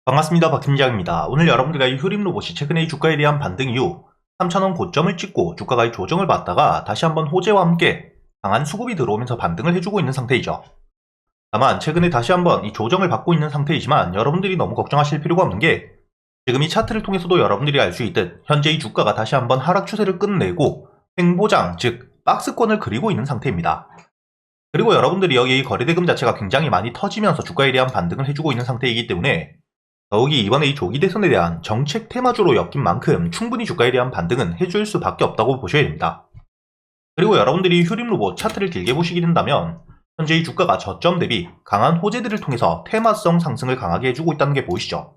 반갑습니다. 박팀장입니다. 오늘 여러분들과 이 휴림 로봇이 최근에 이 주가에 대한 반등 이후 3,000원 고점을 찍고 주가가 이 조정을 받다가 다시 한번 호재와 함께 강한 수급이 들어오면서 반등을 해주고 있는 상태이죠. 다만 최근에 다시 한번 이 조정을 받고 있는 상태이지만 여러분들이 너무 걱정하실 필요가 없는 게 지금 이 차트를 통해서도 여러분들이 알 수 있듯 현재 이 주가가 다시 한번 하락 추세를 끝내고 횡보장 즉 박스권을 그리고 있는 상태입니다. 그리고 여러분들이 여기 이 거래대금 자체가 굉장히 많이 터지면서 주가에 대한 반등을 해주고 있는 상태이기 때문에 더욱이 이번에 이 조기 대선에 대한 정책 테마주로 엮인 만큼 충분히 주가에 대한 반등은 해줄 수밖에 없다고 보셔야 됩니다. 그리고 여러분들이 휴림 로봇 차트를 길게 보시게 된다면 현재 이 주가가 저점 대비 강한 호재들을 통해서 테마성 상승을 강하게 해주고 있다는 게 보이시죠?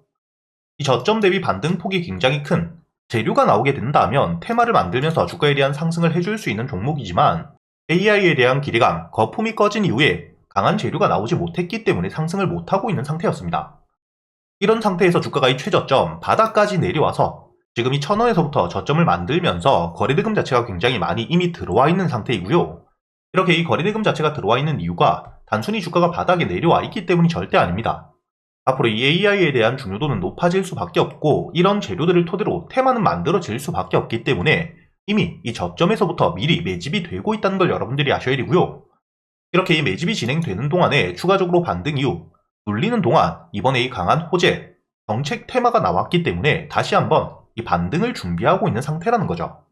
이 저점 대비 반등폭이 굉장히 큰 재료가 나오게 된다면 테마를 만들면서 주가에 대한 상승을 해줄 수 있는 종목이지만 AI에 대한 기대감, 거품이 꺼진 이후에 강한 재료가 나오지 못했기 때문에 상승을 못하고 있는 상태였습니다. 이런 상태에서 주가가 이 최저점 바닥까지 내려와서 지금 이 1,000원에서부터 저점을 만들면서 거래대금 자체가 굉장히 많이 이미 들어와 있는 상태이고요. 이렇게 이 거래대금 자체가 들어와 있는 이유가 단순히 주가가 바닥에 내려와 있기 때문이 절대 아닙니다. 앞으로 이 AI에 대한 중요도는 높아질 수밖에 없고 이런 재료들을 토대로 테마는 만들어질 수밖에 없기 때문에 이미 이 저점에서부터 미리 매집이 되고 있다는 걸 여러분들이 아셔야 되고요. 이렇게 이 매집이 진행되는 동안에 추가적으로 반등 이후 눌리는 동안 이번에 이 강한 호재, 정책 테마가 나왔기 때문에 다시 한번 이 반등을 준비하고 있는 상태라는 거죠.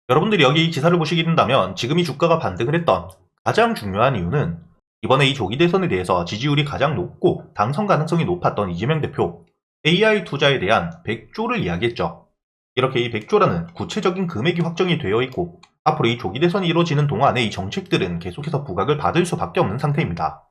여러분들이 여기 이 기사를 보시게 된다면 지금 이 주가가 반등을 했던 가장 중요한 이유는 이번에 이 조기 대선에 대해서 지지율이 가장 높고 당선 가능성이 높았던 이재명 대표 AI 투자에 대한 100조를 이야기했죠. 이렇게 이 100조라는 구체적인 금액이 확정이 되어 있고 앞으로 이 조기 대선이 이루어지는 동안에 이 정책들은 계속해서 부각을 받을 수밖에 없는 상태입니다.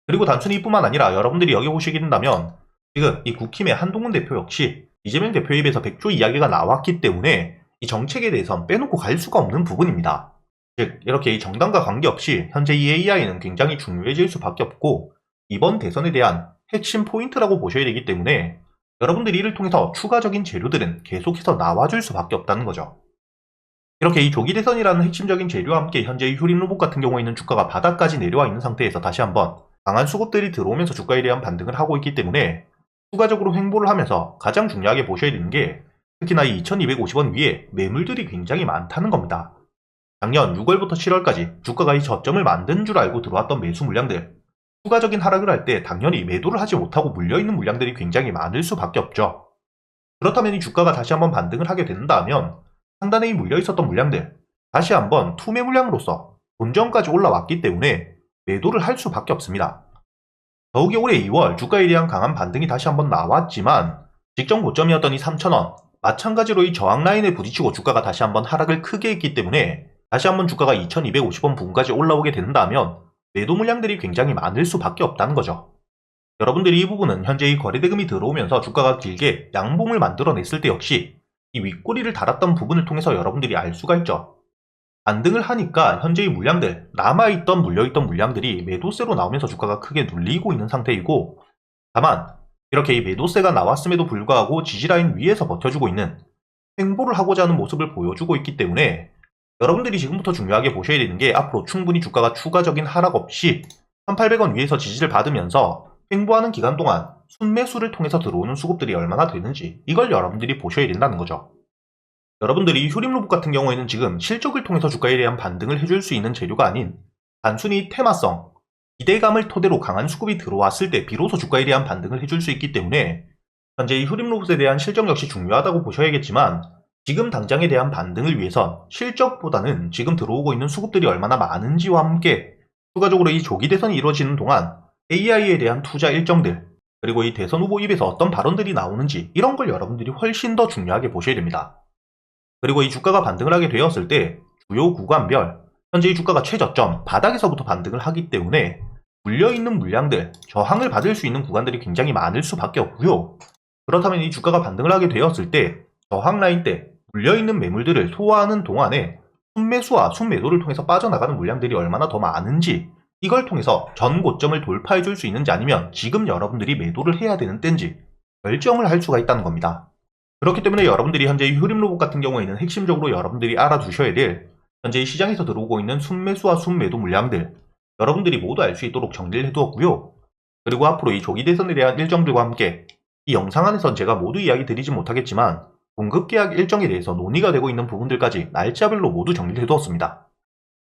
그리고 단순히 이뿐만 아니라 여러분들이 여기 보시게 된다면 지금 이 국힘의 한동훈 대표 역시 이재명 대표의 입에서 100조 이야기가 나왔기 때문에 이 정책에 대해선 빼놓고 갈 수가 없는 부분입니다. 즉 이렇게 이 정당과 관계없이 현재 이 AI는 굉장히 중요해질 수밖에 없고 이번 대선에 대한 핵심 포인트라고 보셔야 되기 때문에 여러분들이 이를 통해서 추가적인 재료들은 계속해서 나와줄 수밖에 없다는 거죠. 이렇게 이 조기 대선이라는 핵심적인 재료와 함께 현재 이 휴림 로봇 같은 경우에는 주가가 바닥까지 내려와 있는 상태에서 다시 한번 강한 수급들이 들어오면서 주가에 대한 반등을 하고 있기 때문에 추가적으로 횡보를 하면서 가장 중요하게 보셔야 되는 게 특히나 이 2250원 위에 매물들이 굉장히 많다는 겁니다. 작년 6월부터 7월까지 주가가 이 저점을 만든 줄 알고 들어왔던 매수 물량들 추가적인 하락을 할 때 당연히 매도를 하지 못하고 물려있는 물량들이 굉장히 많을 수밖에 없죠. 그렇다면 이 주가가 다시 한번 반등을 하게 된다면 상단에 이 물려있었던 물량들 다시 한번 투매 물량으로서 본전까지 올라왔기 때문에 매도를 할 수밖에 없습니다. 더욱이 올해 2월 주가에 대한 강한 반등이 다시 한번 나왔지만 직전 고점이었던 이 3,000원 마찬가지로 이 저항 라인에 부딪히고 주가가 다시 한번 하락을 크게 했기 때문에 다시 한번 주가가 2,250원 부근까지 올라오게 된다면 매도 물량들이 굉장히 많을 수밖에 없다는 거죠. 여러분들이 이 부분은 현재 이 거래대금이 들어오면서 주가가 길게 양봉을 만들어냈을 때 역시 이 윗꼬리를 달았던 부분을 통해서 여러분들이 알 수가 있죠. 반등을 하니까 현재의 물량들, 남아있던 물려있던 물량들이 매도세로 나오면서 주가가 크게 눌리고 있는 상태이고 다만 이렇게 이 매도세가 나왔음에도 불구하고 지지라인 위에서 버텨주고 있는 횡보를 하고자 하는 모습을 보여주고 있기 때문에 여러분들이 지금부터 중요하게 보셔야 되는 게 앞으로 충분히 주가가 추가적인 하락 없이 1,800원 위에서 지지를 받으면서 횡보하는 기간 동안 순매수를 통해서 들어오는 수급들이 얼마나 되는지 이걸 여러분들이 보셔야 된다는 거죠. 여러분들이 휴림 로봇 같은 경우에는 지금 실적을 통해서 주가에 대한 반등을 해줄 수 있는 재료가 아닌 단순히 테마성, 기대감을 토대로 강한 수급이 들어왔을 때 비로소 주가에 대한 반등을 해줄 수 있기 때문에 현재 이 휴림 로봇에 대한 실적 역시 중요하다고 보셔야겠지만 지금 당장에 대한 반등을 위해선 실적보다는 지금 들어오고 있는 수급들이 얼마나 많은지와 함께 추가적으로 이 조기 대선이 이루어지는 동안 AI에 대한 투자 일정들 그리고 이 대선 후보 입에서 어떤 발언들이 나오는지 이런 걸 여러분들이 훨씬 더 중요하게 보셔야 됩니다. 그리고 이 주가가 반등을 하게 되었을 때 주요 구간별 현재 이 주가가 최저점 바닥에서부터 반등을 하기 때문에 물려있는 물량들 저항을 받을 수 있는 구간들이 굉장히 많을 수밖에 없고요. 그렇다면 이 주가가 반등을 하게 되었을 때 저항 라인 때 물려있는 매물들을 소화하는 동안에 순매수와 순매도를 통해서 빠져나가는 물량들이 얼마나 더 많은지 이걸 통해서 전 고점을 돌파해 줄 수 있는지 아니면 지금 여러분들이 매도를 해야 되는 때인지 결정을 할 수가 있다는 겁니다. 그렇기 때문에 여러분들이 현재 이 휴림 로봇 같은 경우에는 핵심적으로 여러분들이 알아두셔야 될 현재 이 시장에서 들어오고 있는 순매수와 순매도 물량들 여러분들이 모두 알 수 있도록 정리를 해두었고요. 그리고 앞으로 이 조기 대선에 대한 일정들과 함께 이 영상 안에선 제가 모두 이야기 드리지 못하겠지만 공급계약 일정에 대해서 논의가 되고 있는 부분들까지 날짜별로 모두 정리를 해두었습니다.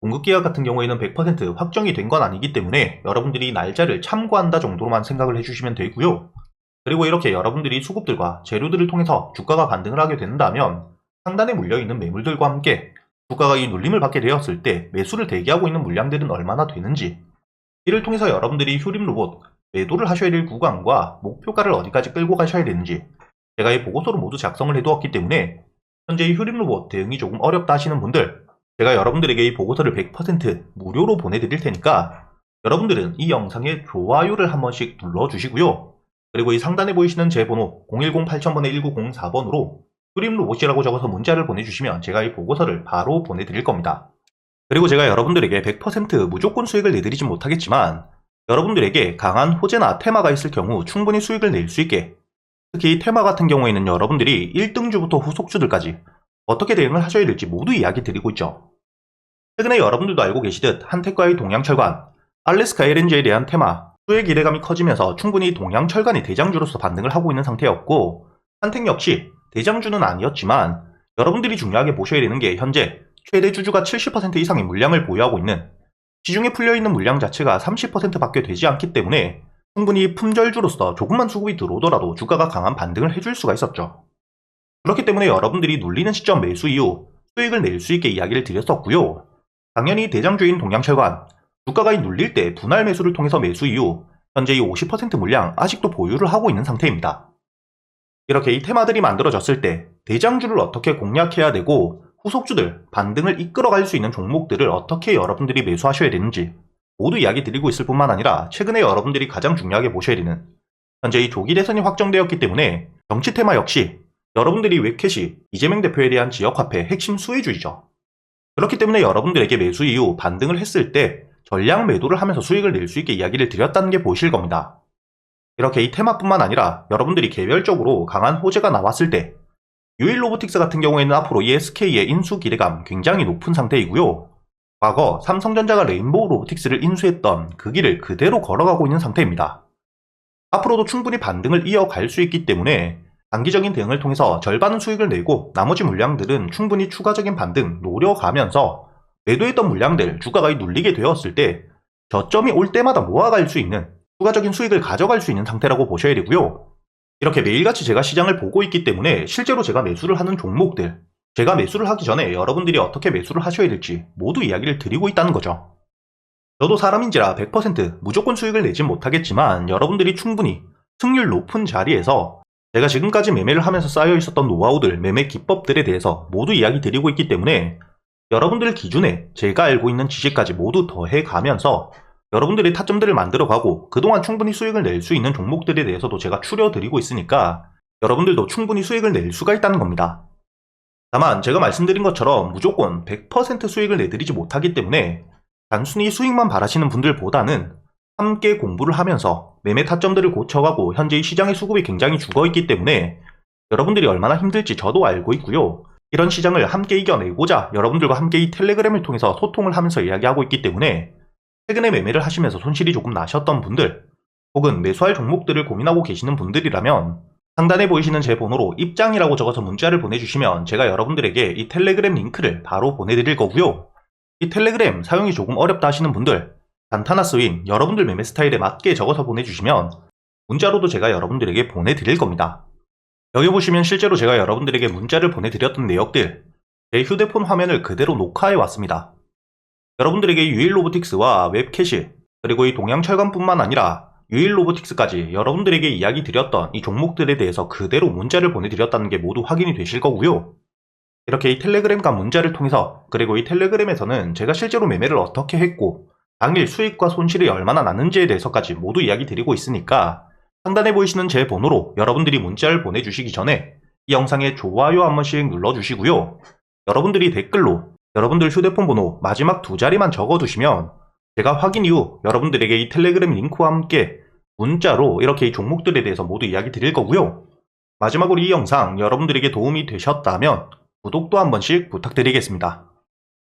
공급계약 같은 경우에는 100% 확정이 된 건 아니기 때문에 여러분들이 날짜를 참고한다 정도로만 생각을 해주시면 되고요. 그리고 이렇게 여러분들이 수급들과 재료들을 통해서 주가가 반등을 하게 된다면 상단에 물려있는 매물들과 함께 주가가 이 눌림을 받게 되었을 때 매수를 대기하고 있는 물량들은 얼마나 되는지, 이를 통해서 여러분들이 휴림 로봇 매도를 하셔야 될 구간과 목표가를 어디까지 끌고 가셔야 되는지 제가 이 보고서를 모두 작성을 해두었기 때문에 현재 이 휴림 로봇 대응이 조금 어렵다 하시는 분들, 제가 여러분들에게 이 보고서를 100% 무료로 보내드릴 테니까 여러분들은 이 영상에 좋아요를 한 번씩 눌러주시고요. 그리고 이 상단에 보이시는 제 번호 010-8000-1904번으로 휴림 로봇이라고 적어서 문자를 보내주시면 제가 이 보고서를 바로 보내드릴 겁니다. 그리고 제가 여러분들에게 100% 무조건 수익을 내드리진 못하겠지만 여러분들에게 강한 호재나 테마가 있을 경우 충분히 수익을 낼 수 있게, 특히 테마 같은 경우에는 여러분들이 1등주부터 후속주들까지 어떻게 대응을 하셔야 될지 모두 이야기 드리고 있죠. 최근에 여러분들도 알고 계시듯 한택과의 동양철관, 알래스카 LNG에 대한 테마, 수혜 기대감이 커지면서 충분히 동양철관이 대장주로서 반등을 하고 있는 상태였고, 한택 역시 대장주는 아니었지만 여러분들이 중요하게 보셔야 되는 게 현재 최대 주주가 70% 이상의 물량을 보유하고 있는, 시중에 풀려있는 물량 자체가 30%밖에 되지 않기 때문에 충분히 품절주로서 조금만 수급이 들어오더라도 주가가 강한 반등을 해줄 수가 있었죠. 그렇기 때문에 여러분들이 눌리는 시점 매수 이후 수익을 낼 수 있게 이야기를 드렸었고요. 당연히 대장주인 동양철관, 주가가 눌릴 때 분할 매수를 통해서 매수 이후 현재 이 50% 물량 아직도 보유를 하고 있는 상태입니다. 이렇게 이 테마들이 만들어졌을 때 대장주를 어떻게 공략해야 되고 후속주들, 반등을 이끌어갈 수 있는 종목들을 어떻게 여러분들이 매수하셔야 되는지 모두 이야기 드리고 있을 뿐만 아니라 최근에 여러분들이 가장 중요하게 보셔야 되는, 현재 이 조기 대선이 확정되었기 때문에 정치 테마 역시 여러분들이 웹캐시, 이재명 대표에 대한 지역화폐 핵심 수혜주이죠. 그렇기 때문에 여러분들에게 매수 이후 반등을 했을 때 전량 매도를 하면서 수익을 낼 수 있게 이야기를 드렸다는 게 보이실 겁니다. 이렇게 이 테마뿐만 아니라 여러분들이 개별적으로 강한 호재가 나왔을 때 유일로보틱스 같은 경우에는 앞으로 ESK의 인수 기대감 굉장히 높은 상태이고요. 과거 삼성전자가 레인보우 로보틱스를 인수했던 그 길을 그대로 걸어가고 있는 상태입니다. 앞으로도 충분히 반등을 이어갈 수 있기 때문에 단기적인 대응을 통해서 절반은 수익을 내고 나머지 물량들은 충분히 추가적인 반등 노려가면서 매도했던 물량들 주가가 눌리게 되었을 때 저점이 올 때마다 모아갈 수 있는 추가적인 수익을 가져갈 수 있는 상태라고 보셔야 되고요. 이렇게 매일같이 제가 시장을 보고 있기 때문에 실제로 제가 매수를 하는 종목들, 제가 매수를 하기 전에 여러분들이 어떻게 매수를 하셔야 될지 모두 이야기를 드리고 있다는 거죠. 저도 사람인지라 100% 무조건 수익을 내진 못하겠지만 여러분들이 충분히 승률 높은 자리에서 제가 지금까지 매매를 하면서 쌓여 있었던 노하우들, 매매 기법들에 대해서 모두 이야기 드리고 있기 때문에 여러분들 기준에 제가 알고 있는 지식까지 모두 더해가면서 여러분들의 타점들을 만들어가고 그동안 충분히 수익을 낼 수 있는 종목들에 대해서도 제가 추려드리고 있으니까 여러분들도 충분히 수익을 낼 수가 있다는 겁니다. 다만 제가 말씀드린 것처럼 무조건 100% 수익을 내드리지 못하기 때문에 단순히 수익만 바라시는 분들보다는 함께 공부를 하면서 매매 타점들을 고쳐가고 현재 이 시장의 수급이 굉장히 죽어있기 때문에 여러분들이 얼마나 힘들지 저도 알고 있고요. 이런 시장을 함께 이겨내고자 여러분들과 함께 이 텔레그램을 통해서 소통을 하면서 이야기하고 있기 때문에 최근에 매매를 하시면서 손실이 조금 나셨던 분들, 혹은 매수할 종목들을 고민하고 계시는 분들이라면 상단에 보이시는 제 번호로 입장이라고 적어서 문자를 보내주시면 제가 여러분들에게 이 텔레그램 링크를 바로 보내드릴 거고요. 이 텔레그램 사용이 조금 어렵다 하시는 분들, 단타나 스윙, 여러분들 매매 스타일에 맞게 적어서 보내주시면 문자로도 제가 여러분들에게 보내드릴 겁니다. 여기 보시면 실제로 제가 여러분들에게 문자를 보내드렸던 내역들, 제 휴대폰 화면을 그대로 녹화해 왔습니다. 여러분들에게 유일로보틱스와 웹캐시, 그리고 이 동양철관뿐만 아니라 유일로보틱스까지 여러분들에게 이야기 드렸던 이 종목들에 대해서 그대로 문자를 보내드렸다는 게 모두 확인이 되실 거고요. 이렇게 이 텔레그램과 문자를 통해서, 그리고 이 텔레그램에서는 제가 실제로 매매를 어떻게 했고 당일 수익과 손실이 얼마나 났는지에 대해서까지 모두 이야기 드리고 있으니까 상단에 보이시는 제 번호로 여러분들이 문자를 보내주시기 전에 이 영상에 좋아요 한 번씩 눌러주시고요. 여러분들이 댓글로 여러분들 휴대폰 번호 마지막 2자리만 적어두시면 제가 확인 이후 여러분들에게 이 텔레그램 링크와 함께 문자로 이렇게 이 종목들에 대해서 모두 이야기 드릴 거고요. 마지막으로 이 영상 여러분들에게 도움이 되셨다면 구독도 한 번씩 부탁드리겠습니다.